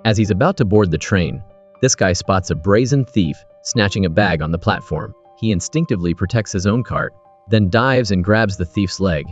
As he's about to board the train, this guy spots a brazen thief snatching a bag on the platform. He instinctively protects his own cart, then dives and grabs the thief's leg.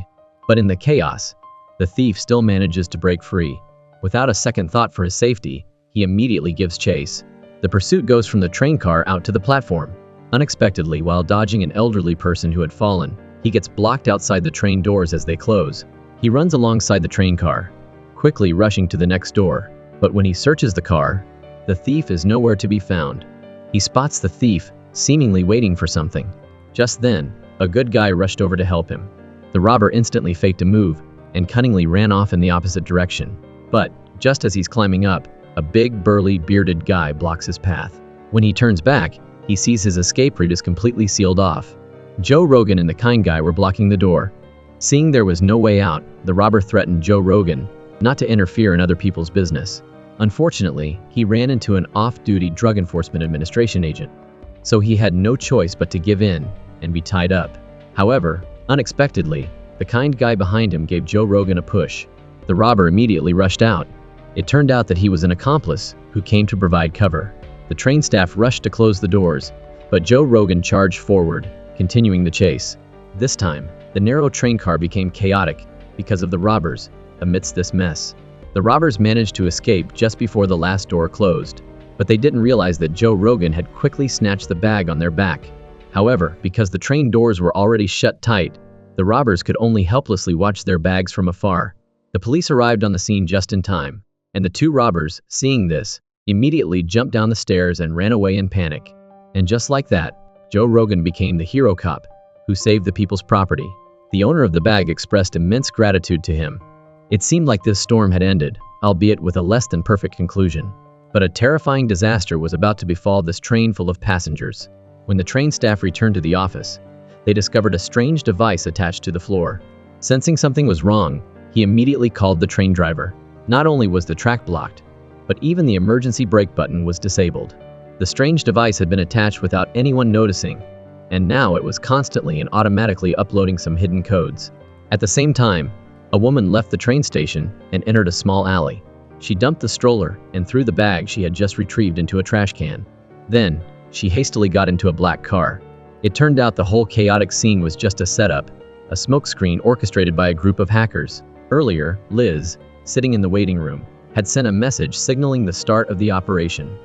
But in the chaos, the thief still manages to break free. Without a second thought for his safety, he immediately gives chase. The pursuit goes from the train car out to the platform. Unexpectedly, while dodging an elderly person who had fallen, he gets blocked outside the train doors as they close. He runs alongside the train car, quickly rushing to the next door. But when he searches the car, the thief is nowhere to be found. He spots the thief, seemingly waiting for something. Just then, a good guy rushed over to help him. The robber instantly faked a move and cunningly ran off in the opposite direction. But, just as he's climbing up, a big, burly, bearded guy blocks his path. When he turns back, he sees his escape route is completely sealed off. Joe Rogan and the kind guy were blocking the door. Seeing there was no way out, the robber threatened Joe Rogan not to interfere in other people's business. Unfortunately, he ran into an off-duty Drug Enforcement Administration agent, so he had no choice but to give in and be tied up. However, unexpectedly, the kind guy behind him gave Joe Rogan a push. The robber immediately rushed out. It turned out that he was an accomplice who came to provide cover. The train staff rushed to close the doors, but Joe Rogan charged forward, continuing the chase. This time, the narrow train car became chaotic because of the robbers. Amidst this mess, the robbers managed to escape just before the last door closed, but they didn't realize that Joe Rogan had quickly snatched the bag on their back. However, because the train doors were already shut tight, the robbers could only helplessly watch their bags from afar. The police arrived on the scene just in time, and the two robbers, seeing this, immediately jumped down the stairs and ran away in panic. And just like that, Joe Rogan became the hero cop who saved the people's property. The owner of the bag expressed immense gratitude to him. It seemed like this storm had ended, albeit with a less than perfect conclusion. But a terrifying disaster was about to befall this train full of passengers. When the train staff returned to the office, they discovered a strange device attached to the floor. Sensing something was wrong, he immediately called the train driver. Not only was the track blocked, but even the emergency brake button was disabled. The strange device had been attached without anyone noticing, and now it was constantly and automatically uploading some hidden codes. At the same time, a woman left the train station and entered a small alley. She dumped the stroller and threw the bag she had just retrieved into a trash can. Then, she hastily got into a black car. It turned out the whole chaotic scene was just a setup, a smokescreen orchestrated by a group of hackers. Earlier, Liz, sitting in the waiting room, had sent a message signaling the start of the operation.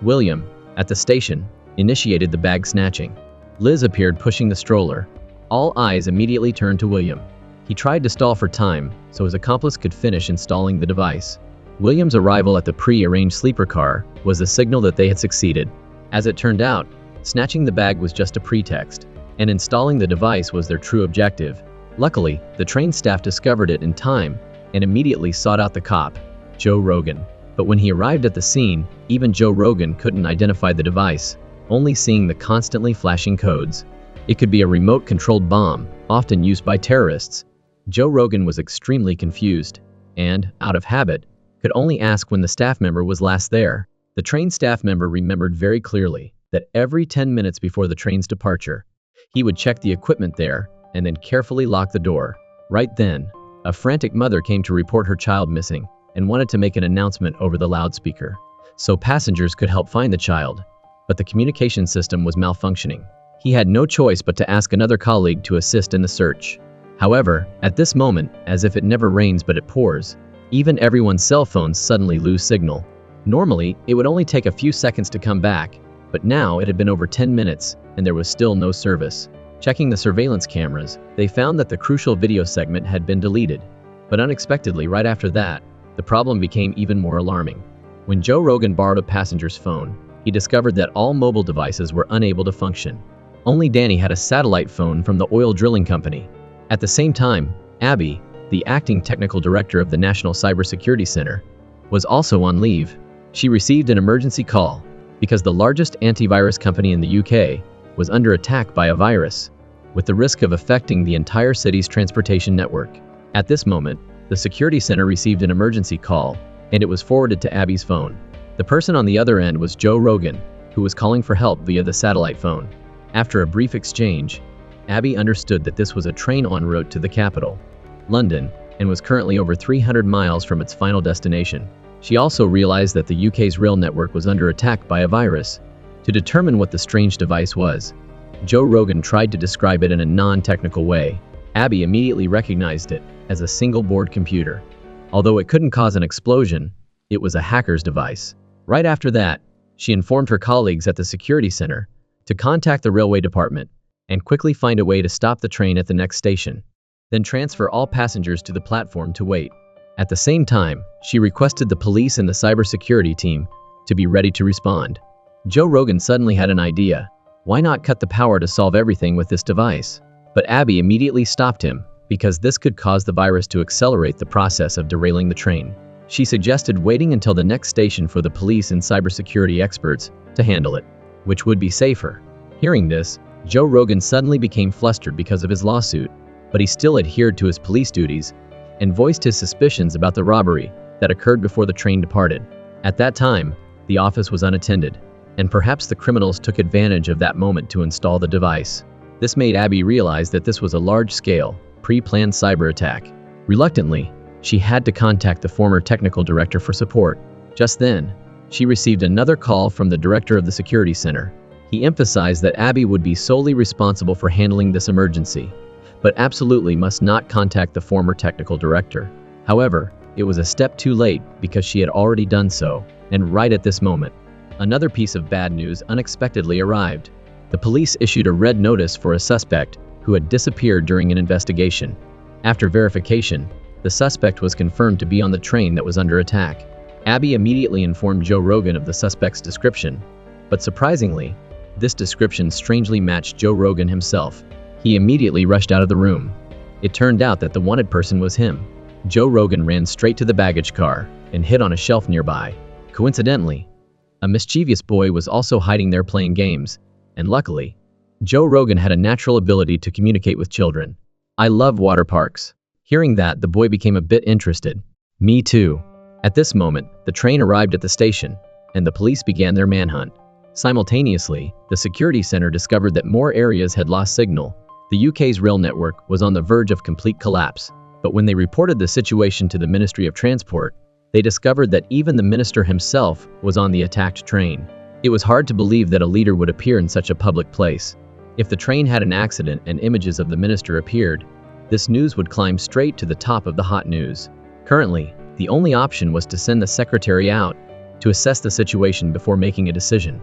William, at the station, initiated the bag snatching. Liz appeared pushing the stroller. All eyes immediately turned to William. He tried to stall for time so his accomplice could finish installing the device. William's arrival at the pre-arranged sleeper car was the signal that they had succeeded. As it turned out, snatching the bag was just a pretext, and installing the device was their true objective. Luckily, the train staff discovered it in time and immediately sought out the cop, Joe Rogan. But when he arrived at the scene, even Joe Rogan couldn't identify the device, only seeing the constantly flashing codes. It could be a remote-controlled bomb, often used by terrorists. Joe Rogan was extremely confused, and, out of habit, could only ask when the staff member was last there. The train staff member remembered very clearly that every 10 minutes before the train's departure, he would check the equipment there and then carefully lock the door. Right then, a frantic mother came to report her child missing and wanted to make an announcement over the loudspeaker, so passengers could help find the child. But the communication system was malfunctioning. He had no choice but to ask another colleague to assist in the search. However, at this moment, as if it never rains but it pours, even everyone's cell phones suddenly lose signal. Normally, it would only take a few seconds to come back, but now it had been over 10 minutes and there was still no service. Checking the surveillance cameras, they found that the crucial video segment had been deleted. But unexpectedly, right after that, the problem became even more alarming. When Joe Rogan borrowed a passenger's phone, he discovered that all mobile devices were unable to function. Only Danny had a satellite phone from the oil drilling company. At the same time, Abby, the acting technical director of the National Cybersecurity Center, was also on leave. She received an emergency call because the largest antivirus company in the UK was under attack by a virus, with the risk of affecting the entire city's transportation network. At this moment, the security center received an emergency call, and it was forwarded to Abby's phone. The person on the other end was Joe Rogan, who was calling for help via the satellite phone. After a brief exchange, Abby understood that this was a train en route to the capital, London, and was currently over 300 miles from its final destination. She also realized that the UK's rail network was under attack by a virus. To determine what the strange device was, Joe Rogan tried to describe it in a non-technical way. Abby immediately recognized it as a single-board computer. Although it couldn't cause an explosion, it was a hacker's device. Right after that, she informed her colleagues at the security center to contact the railway department and quickly find a way to stop the train at the next station, then transfer all passengers to the platform to wait. At the same time, she requested the police and the cybersecurity team to be ready to respond. Joe Rogan suddenly had an idea. Why not cut the power to solve everything with this device? But Abby immediately stopped him because this could cause the virus to accelerate the process of derailing the train. She suggested waiting until the next station for the police and cybersecurity experts to handle it, which would be safer. Hearing this, Joe Rogan suddenly became flustered because of his lawsuit, but he still adhered to his police duties and voiced his suspicions about the robbery that occurred before the train departed. At that time, the office was unattended, and perhaps the criminals took advantage of that moment to install the device. This made Abby realize that this was a large-scale, pre-planned cyber attack. Reluctantly, she had to contact the former technical director for support. Just then, she received another call from the director of the security center. He emphasized that Abby would be solely responsible for handling this emergency, but absolutely must not contact the former technical director. However, it was a step too late because she had already done so, and right at this moment, another piece of bad news unexpectedly arrived. The police issued a red notice for a suspect who had disappeared during an investigation. After verification, the suspect was confirmed to be on the train that was under attack. Abby immediately informed Joe Rogan of the suspect's description, but surprisingly, this description strangely matched Joe Rogan himself. He immediately rushed out of the room. It turned out that the wanted person was him. Joe Rogan ran straight to the baggage car and hid on a shelf nearby. Coincidentally, a mischievous boy was also hiding there playing games, and luckily, Joe Rogan had a natural ability to communicate with children. "I love water parks." Hearing that, the boy became a bit interested. "Me too." At this moment, the train arrived at the station, and the police began their manhunt. Simultaneously, the security center discovered that more areas had lost signal. The UK's rail network was on the verge of complete collapse, but when they reported the situation to the Ministry of Transport, they discovered that even the minister himself was on the attacked train. It was hard to believe that a leader would appear in such a public place. If the train had an accident and images of the minister appeared, this news would climb straight to the top of the hot news. Currently, the only option was to send the secretary out to assess the situation before making a decision.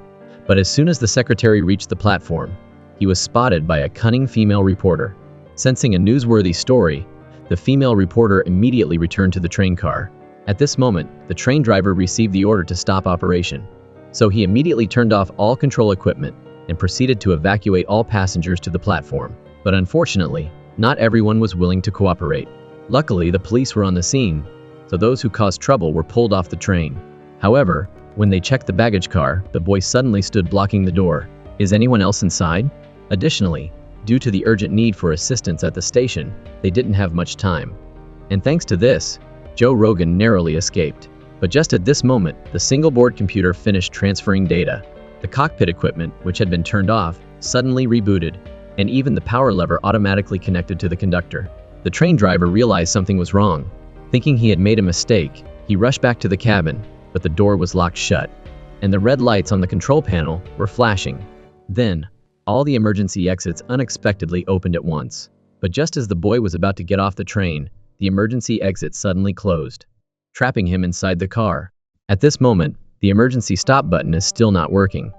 But as soon as the secretary reached the platform, he was spotted by a cunning female reporter. Sensing a newsworthy story, the female reporter immediately returned to the train car. At this moment, the train driver received the order to stop operation. So he immediately turned off all control equipment and proceeded to evacuate all passengers to the platform. But unfortunately, not everyone was willing to cooperate. Luckily, the police were on the scene, so those who caused trouble were pulled off the train. However, when they checked the baggage car, the boy suddenly stood blocking the door. Is anyone else inside? Additionally, due to the urgent need for assistance at the station, they didn't have much time. And thanks to this, Joe Rogan narrowly escaped. But just at this moment, the single-board computer finished transferring data. The cockpit equipment, which had been turned off, suddenly rebooted, and even the power lever automatically connected to the conductor. The train driver realized something was wrong. Thinking he had made a mistake, he rushed back to the cabin, but the door was locked shut, and the red lights on the control panel were flashing. Then, all the emergency exits unexpectedly opened at once. But just as the boy was about to get off the train, the emergency exit suddenly closed, trapping him inside the car. At this moment, the emergency stop button is still not working.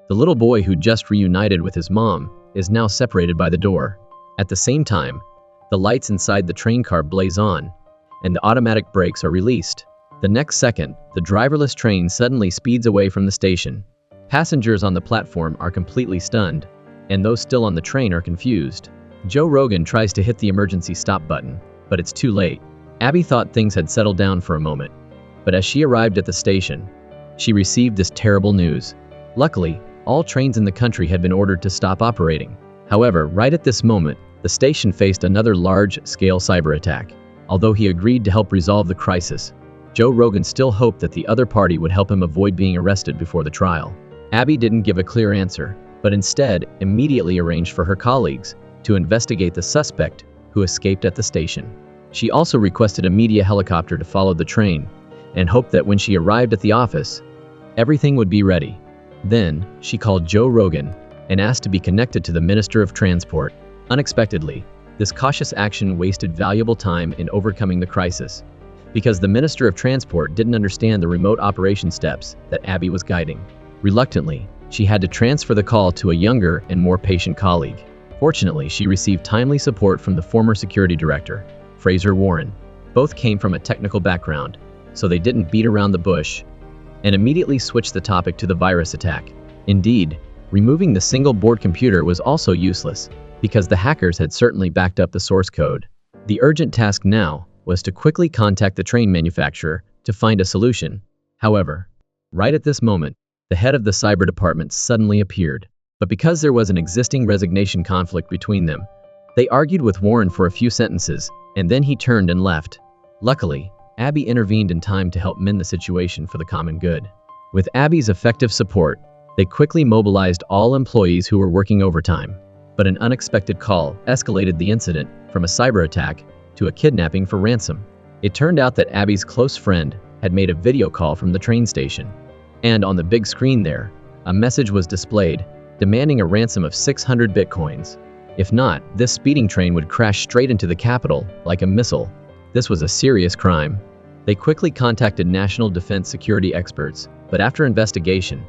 The little boy who just reunited with his mom is now separated by the door. At the same time, the lights inside the train car blaze on, and the automatic brakes are released. The next second, the driverless train suddenly speeds away from the station. Passengers on the platform are completely stunned, and those still on the train are confused. Joe Rogan tries to hit the emergency stop button, but it's too late. Abby thought things had settled down for a moment, but as she arrived at the station, she received this terrible news. Luckily, all trains in the country had been ordered to stop operating. However, right at this moment, the station faced another large-scale cyber attack. Although he agreed to help resolve the crisis, Joe Rogan still hoped that the other party would help him avoid being arrested before the trial. Abby didn't give a clear answer, but instead immediately arranged for her colleagues to investigate the suspect who escaped at the station. She also requested a media helicopter to follow the train and hoped that when she arrived at the office, everything would be ready. Then, she called Joe Rogan and asked to be connected to the Minister of Transport. Unexpectedly, this cautious action wasted valuable time in overcoming the crisis, because the Minister of Transport didn't understand the remote operation steps that Abby was guiding. Reluctantly, she had to transfer the call to a younger and more patient colleague. Fortunately, she received timely support from the former security director, Fraser Warren. Both came from a technical background, so they didn't beat around the bush and immediately switched the topic to the virus attack. Indeed, removing the single board computer was also useless, because the hackers had certainly backed up the source code. The urgent task now was to quickly contact the train manufacturer to find a solution. However, right at this moment, the head of the cyber department suddenly appeared. But because there was an existing resignation conflict between them, they argued with Warren for a few sentences, and then he turned and left. Luckily, Abby intervened in time to help mend the situation for the common good. With Abby's effective support, they quickly mobilized all employees who were working overtime. But an unexpected call escalated the incident from a cyber attack to a kidnapping for ransom. It turned out that Abby's close friend had made a video call from the train station. And on the big screen there, a message was displayed demanding a ransom of 600 bitcoins. If not, this speeding train would crash straight into the capital like a missile. This was a serious crime. They quickly contacted national defense security experts, but after investigation,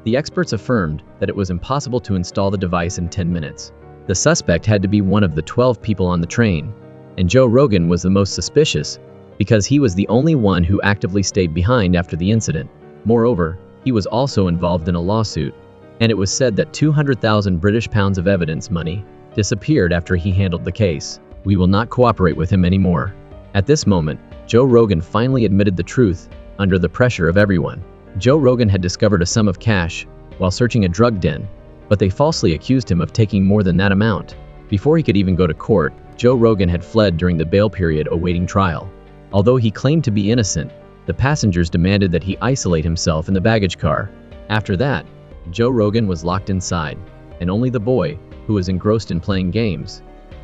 the experts affirmed that it was impossible to install the device in 10 minutes. The suspect had to be one of the 12 people on the train, and Joe Rogan was the most suspicious because he was the only one who actively stayed behind after the incident. Moreover, he was also involved in a lawsuit, and it was said that 200,000 British pounds of evidence money disappeared after he handled the case. We will not cooperate with him anymore. At this moment, Joe Rogan finally admitted the truth under the pressure of everyone. Joe Rogan had discovered a sum of cash while searching a drug den, but they falsely accused him of taking more than that amount. Before he could even go to court, Joe Rogan had fled during the bail period awaiting trial. Although he claimed to be innocent, the passengers demanded that he isolate himself in the baggage car. After that, Joe Rogan was locked inside, and only the boy, who was engrossed in playing games,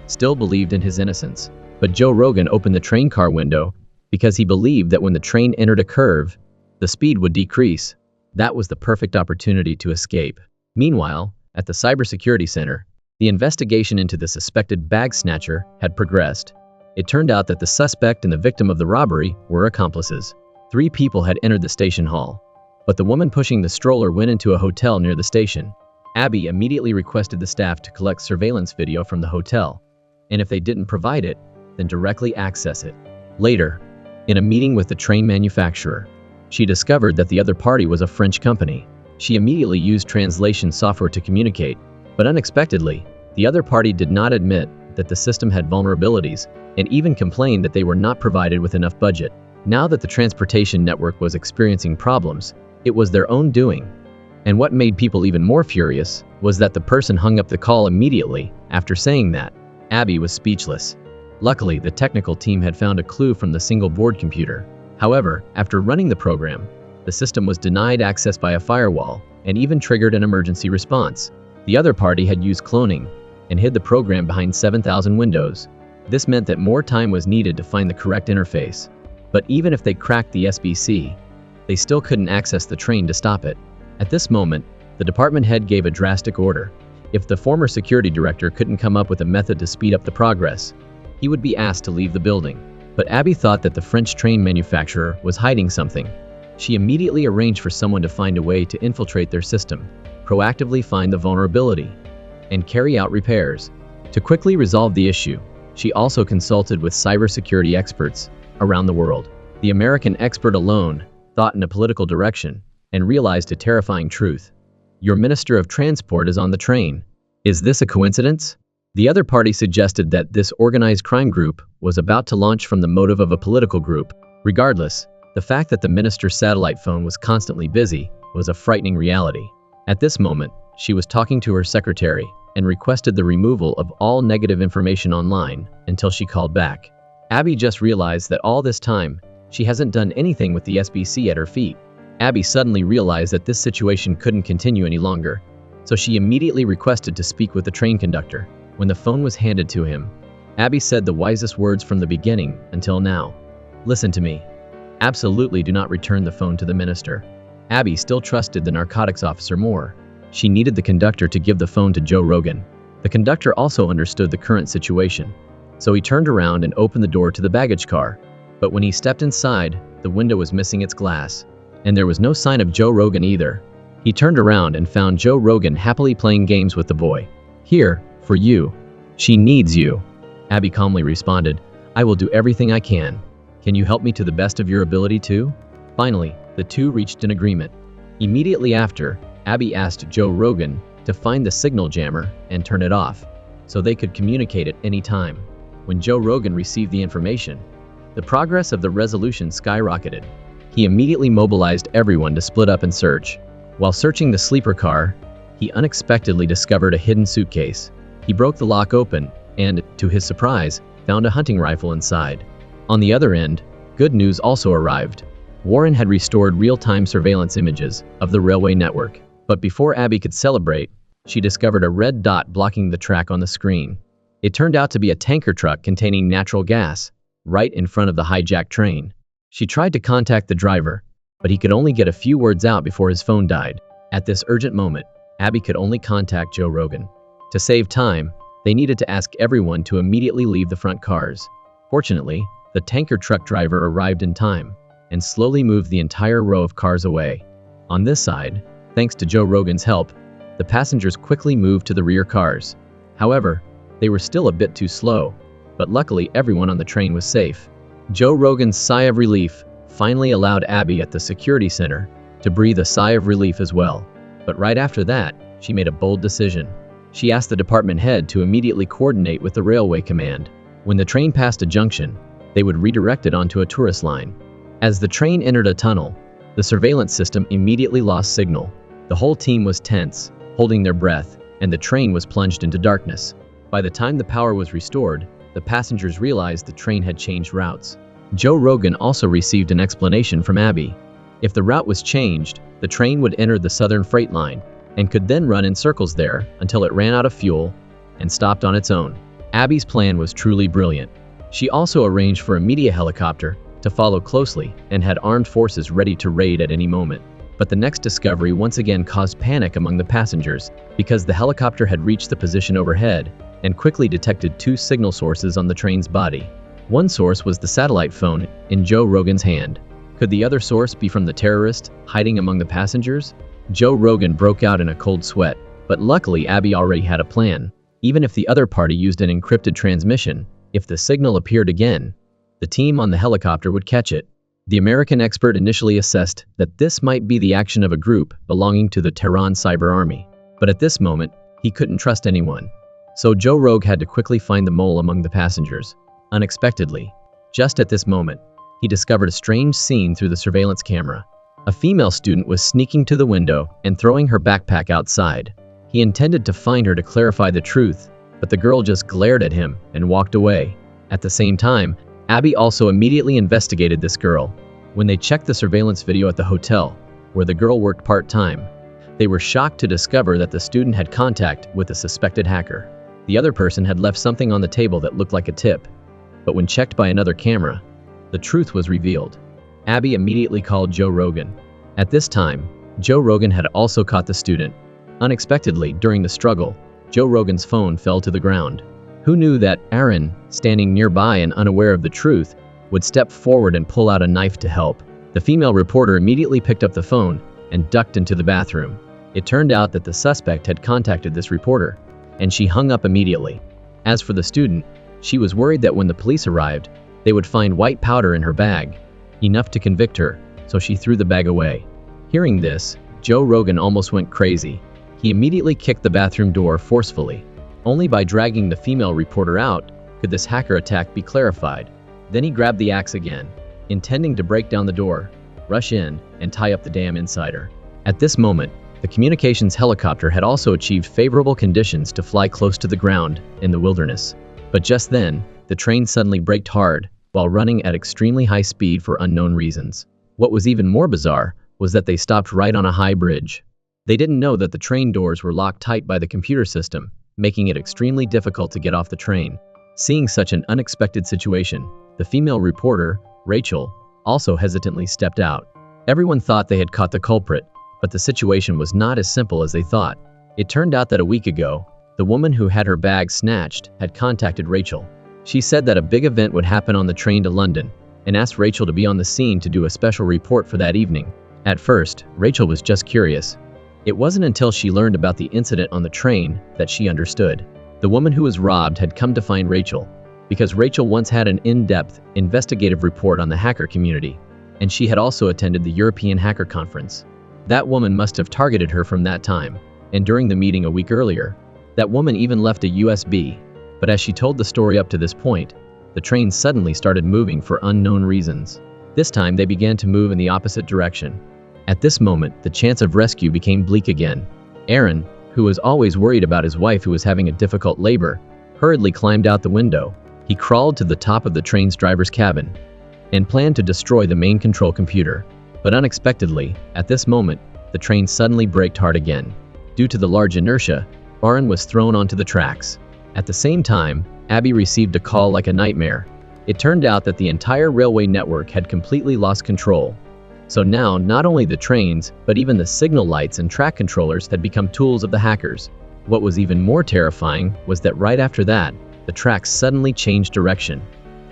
still believed in his innocence. But Joe Rogan opened the train car window because he believed that when the train entered a curve, the speed would decrease. That was the perfect opportunity to escape. Meanwhile, at the cybersecurity center, the investigation into the suspected bag snatcher had progressed. It turned out that the suspect and the victim of the robbery were accomplices. 3 people had entered the station hall, but the woman pushing the stroller went into a hotel near the station. Abby immediately requested the staff to collect surveillance video from the hotel, and if they didn't provide it, then directly access it. Later, in a meeting with the train manufacturer, she discovered that the other party was a French company. She immediately used translation software to communicate, but unexpectedly, the other party did not admit that the system had vulnerabilities and even complained that they were not provided with enough budget. Now that the transportation network was experiencing problems, it was their own doing. And what made people even more furious was that the person hung up the call immediately after saying that. Abby was speechless. Luckily, the technical team had found a clue from the single board computer. However, after running the program, the system was denied access by a firewall and even triggered an emergency response. The other party had used cloning and hid the program behind 7,000 windows. This meant that more time was needed to find the correct interface. But even if they cracked the SBC, they still couldn't access the train to stop it. At this moment, the department head gave a drastic order. If the former security director couldn't come up with a method to speed up the progress, he would be asked to leave the building. But Abby thought that the French train manufacturer was hiding something. She immediately arranged for someone to find a way to infiltrate their system, proactively find the vulnerability, and carry out repairs. To quickly resolve the issue, she also consulted with cybersecurity experts around the world. The American expert alone thought in a political direction and realized a terrifying truth. Your Minister of Transport is on the train. Is this a coincidence? The other party suggested that this organized crime group was about to launch from the motive of a political group. Regardless, the fact that the minister's satellite phone was constantly busy was a frightening reality. At this moment, she was talking to her secretary and requested the removal of all negative information online until she called back. Abby just realized that all this time, she hasn't done anything with the SBC at her feet. Abby suddenly realized that this situation couldn't continue any longer, so she immediately requested to speak with the train conductor. When the phone was handed to him, Abby said the wisest words from the beginning until now. Listen to me. Absolutely do not return the phone to the minister. Abby still trusted the narcotics officer more. She needed the conductor to give the phone to Joe Rogan. The conductor also understood the current situation, so he turned around and opened the door to the baggage car. But when he stepped inside, the window was missing its glass, and there was no sign of Joe Rogan either. He turned around and found Joe Rogan happily playing games with the boy. "Here, for you. She needs you." Abby calmly responded, "I will do everything I can. Can you help me to the best of your ability too?" Finally, the two reached an agreement. Immediately after, Abby asked Joe Rogan to find the signal jammer and turn it off, so they could communicate at any time. When Joe Rogan received the information, the progress of the resolution skyrocketed. He immediately mobilized everyone to split up and search. While searching the sleeper car, he unexpectedly discovered a hidden suitcase. He broke the lock open and, to his surprise, found a hunting rifle inside. On the other end, good news also arrived. Warren had restored real-time surveillance images of the railway network. But before Abby could celebrate, she discovered a red dot blocking the track on the screen. It turned out to be a tanker truck containing natural gas, right in front of the hijacked train. She tried to contact the driver, but he could only get a few words out before his phone died. At this urgent moment, Abby could only contact Joe Rogan. To save time, they needed to ask everyone to immediately leave the front cars. Fortunately, the tanker truck driver arrived in time and slowly moved the entire row of cars away. On this side, thanks to Joe Rogan's help, the passengers quickly moved to the rear cars. However, they were still a bit too slow, but luckily everyone on the train was safe. Joe Rogan's sigh of relief finally allowed Abby at the security center to breathe a sigh of relief as well. But right after that, she made a bold decision. She asked the department head to immediately coordinate with the railway command. When the train passed a junction, they would redirect it onto a tourist line. As the train entered a tunnel, the surveillance system immediately lost signal. The whole team was tense, holding their breath, and the train was plunged into darkness. By the time the power was restored, the passengers realized the train had changed routes. Joe Rogan also received an explanation from Abby. If the route was changed, the train would enter the southern freight line and could then run in circles there until it ran out of fuel and stopped on its own. Abby's plan was truly brilliant. She also arranged for a media helicopter to follow closely and had armed forces ready to raid at any moment. But the next discovery once again caused panic among the passengers because the helicopter had reached the position overhead and quickly detected two signal sources on the train's body. One source was the satellite phone in Joe Rogan's hand. Could the other source be from the terrorist hiding among the passengers? Joe Rogan broke out in a cold sweat, but luckily Abby already had a plan. Even if the other party used an encrypted transmission, if the signal appeared again, the team on the helicopter would catch it. The American expert initially assessed that this might be the action of a group belonging to the Tehran cyber army. But at this moment, he couldn't trust anyone. So Joe Rogan had to quickly find the mole among the passengers. Unexpectedly, just at this moment, he discovered a strange scene through the surveillance camera. A female student was sneaking to the window and throwing her backpack outside. He intended to find her to clarify the truth, but the girl just glared at him and walked away. At the same time, Abby also immediately investigated this girl. When they checked the surveillance video at the hotel, where the girl worked part-time, they were shocked to discover that the student had contact with a suspected hacker. The other person had left something on the table that looked like a tip, but when checked by another camera, the truth was revealed. Abby immediately called Joe Rogan. At this time, Joe Rogan had also caught the student. Unexpectedly, during the struggle, Joe Rogan's phone fell to the ground. Who knew that Aaron, standing nearby and unaware of the truth, would step forward and pull out a knife to help? The female reporter immediately picked up the phone and ducked into the bathroom. It turned out that the suspect had contacted this reporter, and she hung up immediately. As for the student, she was worried that when the police arrived, they would find white powder in her bag, enough to convict her, so she threw the bag away. Hearing this, Joe Rogan almost went crazy. He immediately kicked the bathroom door forcefully. Only by dragging the female reporter out could this hacker attack be clarified. Then he grabbed the axe again, intending to break down the door, rush in, and tie up the damn insider. At this moment, the communications helicopter had also achieved favorable conditions to fly close to the ground in the wilderness. But just then, the train suddenly braked hard while running at extremely high speed for unknown reasons. What was even more bizarre was that they stopped right on a high bridge. They didn't know that the train doors were locked tight by the computer system, making it extremely difficult to get off the train. Seeing such an unexpected situation, the female reporter, Rachel, also hesitantly stepped out. Everyone thought they had caught the culprit, but the situation was not as simple as they thought. It turned out that a week ago, the woman who had her bag snatched had contacted Rachel. She said that a big event would happen on the train to London and asked Rachel to be on the scene to do a special report for that evening. At first, Rachel was just curious. It wasn't until she learned about the incident on the train that she understood. The woman who was robbed had come to find Rachel because Rachel once had an in-depth, investigative report on the hacker community, and she had also attended the European Hacker Conference. That woman must have targeted her from that time, and during the meeting a week earlier, that woman even left a USB. But as she told the story up to this point, the train suddenly started moving for unknown reasons. This time they began to move in the opposite direction. At this moment, the chance of rescue became bleak again. Aaron, who was always worried about his wife who was having a difficult labor, hurriedly climbed out the window. He crawled to the top of the train's driver's cabin and planned to destroy the main control computer. But unexpectedly, at this moment, the train suddenly braked hard again. Due to the large inertia, Aaron was thrown onto the tracks. At the same time, Abby received a call like a nightmare. It turned out that the entire railway network had completely lost control. So now, not only the trains, but even the signal lights and track controllers had become tools of the hackers. What was even more terrifying was that right after that, the tracks suddenly changed direction,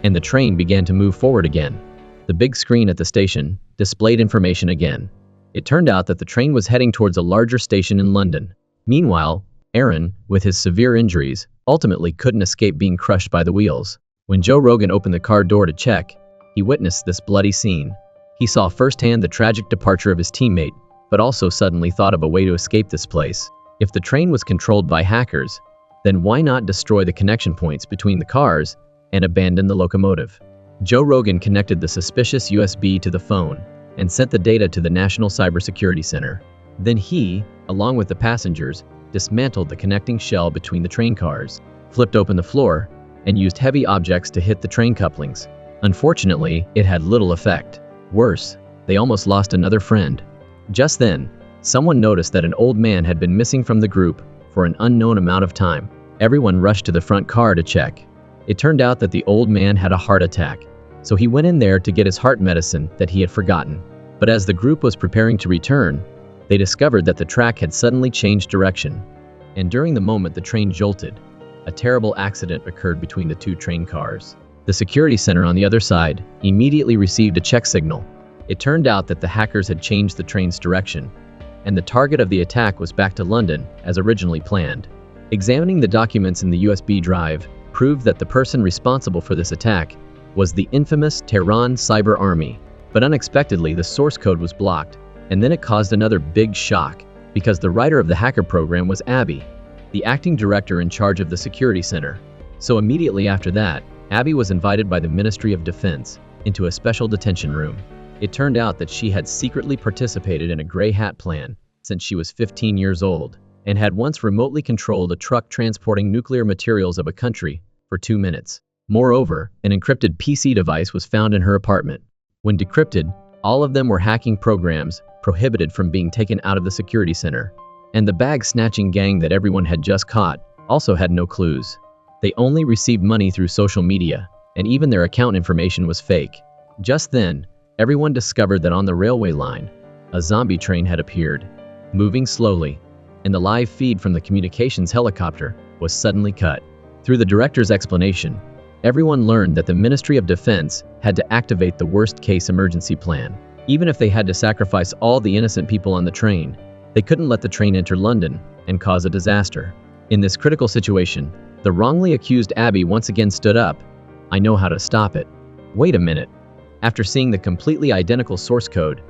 and the train began to move forward again. The big screen at the station displayed information again. It turned out that the train was heading towards a larger station in London. Meanwhile, Aaron, with his severe injuries, ultimately couldn't escape being crushed by the wheels. When Joe Rogan opened the car door to check, he witnessed this bloody scene. He saw firsthand the tragic departure of his teammate, but also suddenly thought of a way to escape this place. If the train was controlled by hackers, then why not destroy the connection points between the cars and abandon the locomotive? Joe Rogan connected the suspicious USB to the phone and sent the data to the National Cybersecurity Center. Then he, along with the passengers, dismantled the connecting shell between the train cars, flipped open the floor, and used heavy objects to hit the train couplings. Unfortunately, it had little effect. Worse, they almost lost another friend. Just then, someone noticed that an old man had been missing from the group for an unknown amount of time. Everyone rushed to the front car to check. It turned out that the old man had a heart attack, so he went in there to get his heart medicine that he had forgotten. But as the group was preparing to return, they discovered that the track had suddenly changed direction. And during the moment the train jolted, a terrible accident occurred between the two train cars. The security center on the other side immediately received a check signal. It turned out that the hackers had changed the train's direction, and the target of the attack was back to London as originally planned. Examining the documents in the USB drive proved that the person responsible for this attack was the infamous Tehran Cyber Army. But unexpectedly, the source code was blocked, and then it caused another big shock, because the writer of the hacker program was Abby, the acting director in charge of the security center. So immediately after that, Abby was invited by the Ministry of Defense into a special detention room. It turned out that she had secretly participated in a gray hat plan since she was 15 years old, and had once remotely controlled a truck transporting nuclear materials of a country for 2 minutes. Moreover, an encrypted PC device was found in her apartment. When decrypted, all of them were hacking programs prohibited from being taken out of the security center. And the bag-snatching gang that everyone had just caught also had no clues. They only received money through social media, and even their account information was fake. Just then, everyone discovered that on the railway line, a zombie train had appeared, moving slowly, and the live feed from the communications helicopter was suddenly cut. Through the director's explanation, everyone learned that the Ministry of Defense had to activate the worst-case emergency plan. Even if they had to sacrifice all the innocent people on the train, they couldn't let the train enter London and cause a disaster. In this critical situation, the wrongly accused Abby once again stood up. "I know how to stop it." Wait a minute. After seeing the completely identical source code,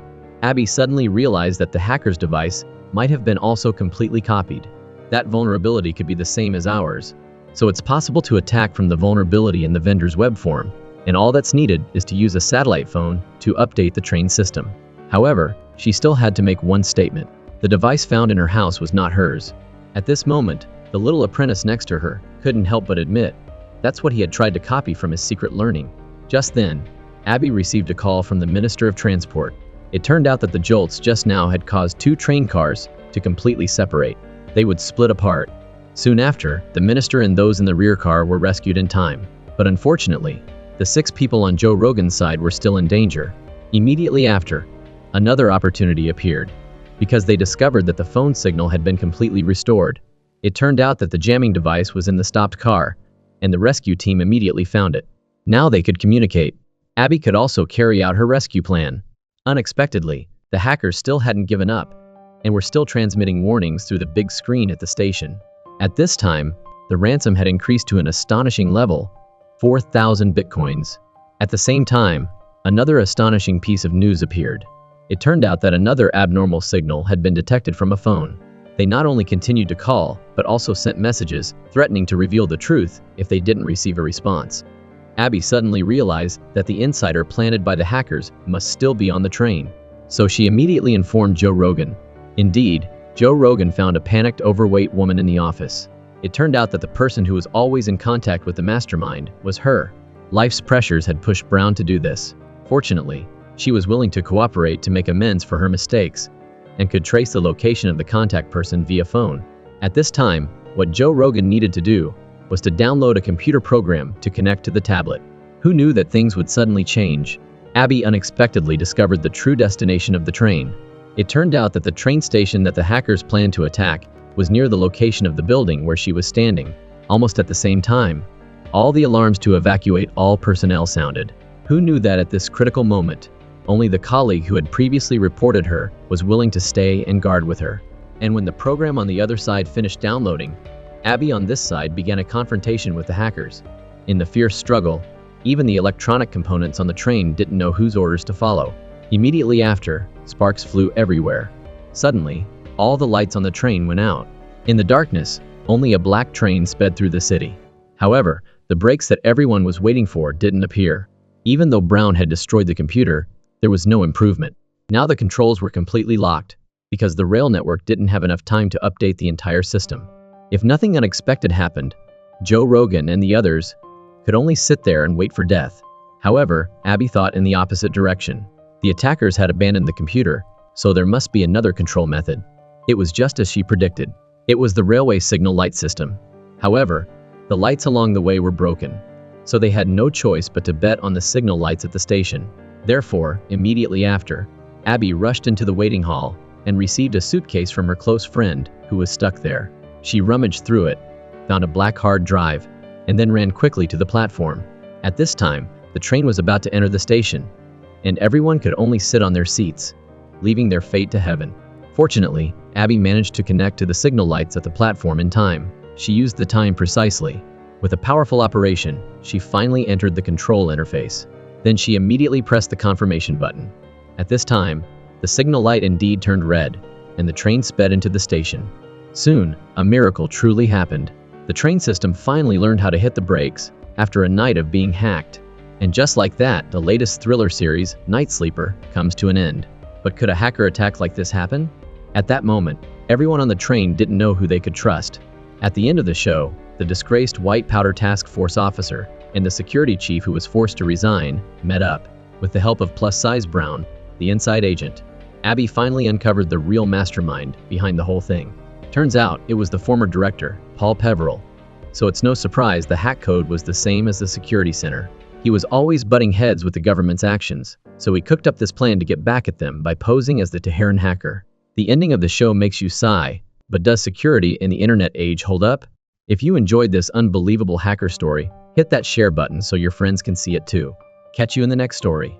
Abby suddenly realized that the hacker's device might have been also completely copied. That vulnerability could be the same as ours. So it's possible to attack from the vulnerability in the vendor's web form, and all that's needed is to use a satellite phone to update the train system. However, she still had to make one statement. The device found in her house was not hers. At this moment, the little apprentice next to her couldn't help but admit that's what he had tried to copy from his secret learning. Just then, Abby received a call from the Minister of Transport. It turned out that the jolts just now had caused two train cars to completely separate. They would split apart. Soon after, the minister and those in the rear car were rescued in time. But unfortunately, the 6 people on Joe Rogan's side were still in danger. Immediately after, another opportunity appeared, because they discovered that the phone signal had been completely restored. It turned out that the jamming device was in the stopped car, and the rescue team immediately found it. Now they could communicate. Abby could also carry out her rescue plan. Unexpectedly, the hackers still hadn't given up, and were still transmitting warnings through the big screen at the station. At this time, the ransom had increased to an astonishing level, 4,000 bitcoins. At the same time, another astonishing piece of news appeared. It turned out that another abnormal signal had been detected from a phone. They not only continued to call, but also sent messages threatening to reveal the truth if they didn't receive a response. Abby suddenly realized that the insider planted by the hackers must still be on the train. So she immediately informed Joe Rogan. Indeed, Joe Rogan found a panicked, overweight woman in the office. It turned out that the person who was always in contact with the mastermind was her. Life's pressures had pushed Brown to do this. Fortunately, she was willing to cooperate to make amends for her mistakes, and could trace the location of the contact person via phone. At this time, what Joe Rogan needed to do was to download a computer program to connect to the tablet. Who knew that things would suddenly change? Abby unexpectedly discovered the true destination of the train. It turned out that the train station that the hackers planned to attack was near the location of the building where she was standing. Almost at the same time, all the alarms to evacuate all personnel sounded. Who knew that at this critical moment, only the colleague who had previously reported her was willing to stay and guard with her? And when the program on the other side finished downloading, Abby on this side began a confrontation with the hackers. In the fierce struggle, even the electronic components on the train didn't know whose orders to follow. Immediately after, sparks flew everywhere. Suddenly, all the lights on the train went out. In the darkness, only a black train sped through the city. However, the brakes that everyone was waiting for didn't appear. Even though Brown had destroyed the computer, there was no improvement. Now the controls were completely locked, because the rail network didn't have enough time to update the entire system. If nothing unexpected happened, Joe Rogan and the others could only sit there and wait for death. However, Abby thought in the opposite direction. The attackers had abandoned the computer, so there must be another control method. It was just as she predicted. It was the railway signal light system. However, the lights along the way were broken, so they had no choice but to bet on the signal lights at the station. Therefore, immediately after, Abby rushed into the waiting hall and received a suitcase from her close friend who was stuck there. She rummaged through it, found a black hard drive, and then ran quickly to the platform. At this time, the train was about to enter the station, and everyone could only sit on their seats, leaving their fate to heaven. Fortunately, Abby managed to connect to the signal lights at the platform in time. She used the time precisely. With a powerful operation, she finally entered the control interface. Then she immediately pressed the confirmation button. At this time, the signal light indeed turned red, and the train sped into the station. Soon, a miracle truly happened. The train system finally learned how to hit the brakes after a night of being hacked. And just like that, the latest thriller series, Night Sleeper, comes to an end. But could a hacker attack like this happen? At that moment, everyone on the train didn't know who they could trust. At the end of the show, the disgraced White Powder Task Force officer and the security chief who was forced to resign met up. With the help of plus-size Brown, the inside agent, Abby finally uncovered the real mastermind behind the whole thing. Turns out it was the former director, Paul Peverell. So it's no surprise the hack code was the same as the security center. He was always butting heads with the government's actions, so he cooked up this plan to get back at them by posing as the Tehran hacker. The ending of the show makes you sigh, but does security in the internet age hold up? If you enjoyed this unbelievable hacker story, hit that share button so your friends can see it too. Catch you in the next story.